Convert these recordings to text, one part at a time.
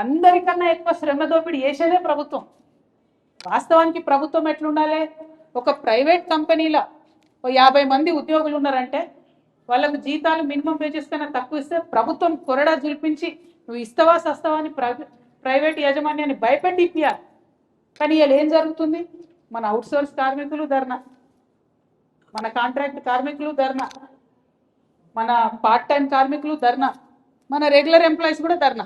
అందరికన్నా ఎక్కువ శ్రమ దోపిడీ చేసేదే ప్రభుత్వం. వాస్తవానికి ప్రభుత్వం ఎట్లుండాలి? ఒక ప్రైవేట్ కంపెనీల 50 మంది ఉద్యోగులు ఉన్నారంటే వాళ్ళకు జీతాలు మినిమం వేజెస్ కన్నా తక్కువ ఇస్తే ప్రభుత్వం కొరడా జులిపించి నువ్వు ఇస్తావా సస్తావా అని ప్రైవేట్ యాజమాన్యాన్ని భయపెట్టి ఇప్పియాలి. కానీ ఇలా ఏం జరుగుతుంది? మన అవుట్సోర్స్ కార్మికులు ధర్నా, మన కాంట్రాక్ట్ కార్మికులు ధర్నా, మన పార్ట్ టైం కార్మికులు ధర్నా, మన రెగ్యులర్ ఎంప్లాయీస్ కూడా ధర్నా.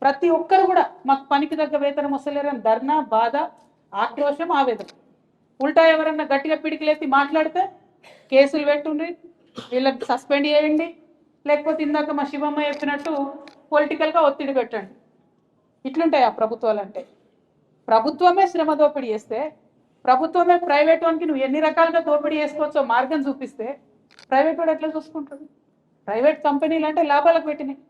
ప్రతి ఒక్కరు కూడా మాకు పనికి తగ్గ వేతనం వస్తలేరని ధర్నా, బాధ, ఆక్రోశం, ఆవేదన. ఉల్టా ఎవరన్నా గట్టిగా పిడికిలేసి మాట్లాడితే కేసులు పెట్టుండ్రి, వీళ్ళకి సస్పెండ్ చేయండి, లేకపోతే ఇందాక మా శివమ్మ చెప్పినట్టు పొలిటికల్గా ఒత్తిడి పెట్టండి. ఇట్లుంటాయి ఆ ప్రభుత్వాలు అంటే. ప్రభుత్వమే శ్రమ దోపిడీ చేస్తే, ప్రభుత్వమే ప్రైవేట్ వానికి నువ్వు ఎన్ని రకాలుగా దోపిడీ చేసుకోవచ్చో మార్గం చూపిస్తే ప్రైవేట్ వాడు ఎట్లా చూసుకుంటాడు? ప్రైవేట్ కంపెనీలు అంటే లాభాలకు పెట్టినాయి.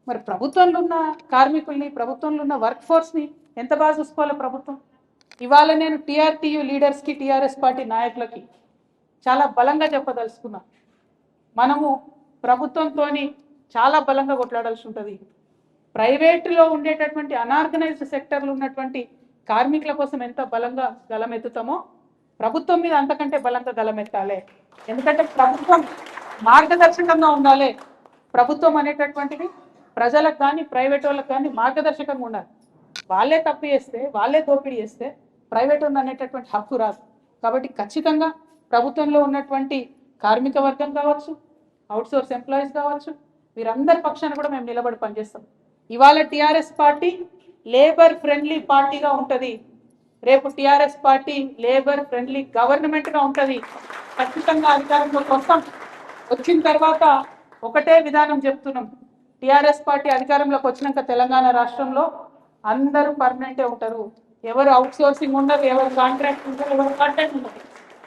మరి ప్రభుత్వంలో ఉన్న కార్మికుల్ని, ప్రభుత్వంలో ఉన్న వర్క్ ఫోర్స్ని ఎంత బాగా చూసుకోవాలి ప్రభుత్వం? ఇవాళ నేను టీఆర్టీయూ లీడర్స్కి, టీఆర్ఎస్ పార్టీ నాయకులకి చాలా బలంగా చెప్పదలుచుకున్నా, మనము ప్రభుత్వంతో చాలా బలంగా కొట్లాడాల్సి ఉంటుంది. ప్రైవేటులో ఉండేటటువంటి అనార్గనైజ్డ్ సెక్టర్లు ఉన్నటువంటి కార్మికుల కోసం ఎంత బలంగా గలమెత్తుతామో ప్రభుత్వం మీద అంతకంటే బలంగా గలమెత్తాలి. ఎందుకంటే ప్రభుత్వం మార్గదర్శకంగా ఉండాలి. ప్రభుత్వం అనేటటువంటిది ప్రజలకు కానీ ప్రైవేట్ వాళ్ళకి కానీ మార్గదర్శకంగా ఉండాలి. వాళ్ళే తప్పు చేస్తే, వాళ్ళే దోపిడీ చేస్తే ప్రైవేట్ వాళ్ళు అనేటటువంటి హక్కు రాదు. కాబట్టి ఖచ్చితంగా ప్రభుత్వంలో ఉన్నటువంటి కార్మిక వర్గం కావచ్చు, అవుట్సోర్స్ ఎంప్లాయీస్ కావచ్చు, వీరందరి పక్షాన కూడా మేము నిలబడి పనిచేస్తాం. ఇవాళ టీఆర్ఎస్ పార్టీ లేబర్ ఫ్రెండ్లీ పార్టీగా ఉంటుంది, రేపు టీఆర్ఎస్ పార్టీ లేబర్ ఫ్రెండ్లీ గవర్నమెంట్గా ఉంటుంది. ఖచ్చితంగా అధికారంలోకి వస్తాం. వచ్చిన తర్వాత ఒకటే విధానం చెప్తున్నాం, టీఆర్ఎస్ పార్టీ అధికారంలోకి వచ్చినాక తెలంగాణ రాష్ట్రంలో అందరూ పర్మనెంటే ఉంటారు. ఎవరు అవుట్ సోర్సింగ్ ఉండదు, ఎవరు కాంట్రాక్ట్ ఉండదు, ఎవరు కాంట్రాక్ట్ ఉండదు.